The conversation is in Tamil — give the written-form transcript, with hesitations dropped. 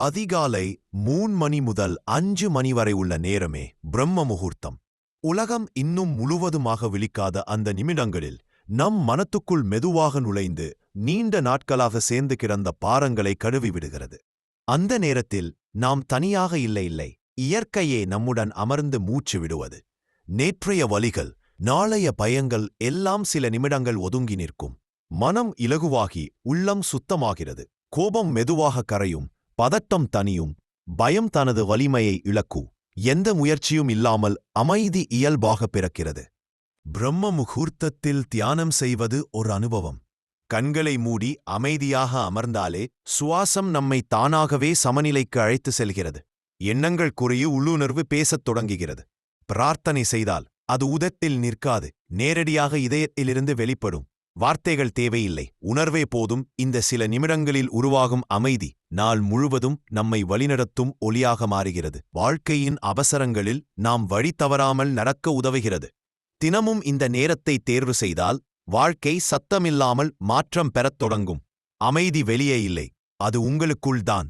அதிகாலை 3 மணி முதல் 5 மணி வரை உள்ள நேரமே பிரம்ம முகூர்த்தம். உலகம் இன்னும் முழுவதுமாக விழிக்காத அந்த நிமிடங்களில் நம் மனத்துக்குள் மெதுவாக நுழைந்து நீண்ட நாட்களாக சேர்ந்து கிடந்த பாரங்களை கழுவிவிடுகிறது. அந்த நேரத்தில் நாம் தனியாக இல்லை, இயற்கையே நம்முடன் அமர்ந்து மூச்சு விடுவது. நேற்றைய வலிகள், நாளைய பயங்கள் எல்லாம் சில நிமிடங்கள் ஒதுங்கி நிற்கும். மனம் இலகுவாகி உள்ளம் சுத்தமாகிறது. கோபம் மெதுவாக கரையும், பதட்டம் தனியும், பயம் தனது வலிமையை இழக்கும். எந்த முயற்சியும் இல்லாமல் அமைதி இயல்பாக பிறக்கிறது. பிரம்ம முகூர்த்தத்தில் தியானம் செய்வது ஒரு அனுபவம். கண்களை மூடி அமைதியாக அமர்ந்தாலே சுவாசம் நம்மை தானாகவே சமநிலைக்கு அழைத்து செல்கிறது. எண்ணங்கள் குறைய உள்ளுணர்வு பேசத் தொடங்குகிறது. பிரார்த்தனை செய்தால் அது உதட்டில் நிற்காது, நேரடியாக இதயத்திலிருந்து வெளிப்படும். வார்த்தைகள் தேவையில்லை, உணர்வே போதும். இந்த சில நிமிடங்களில் உருவாகும் அமைதி நாள் முழுவதும் நம்மை வழிநடத்தும் ஒளியாக மாறுகிறது. வாழ்க்கையின் அவசரங்களில் நாம் வழி தவறாமல் நடக்க உதவுகிறது. தினமும் இந்த நேரத்தை தேர்வு செய்தால் வாழ்க்கை சத்தமில்லாமல் மாற்றம் பெறத் தொடங்கும். அமைதி வெளியே இல்லை, அது உங்களுக்குள்தான்.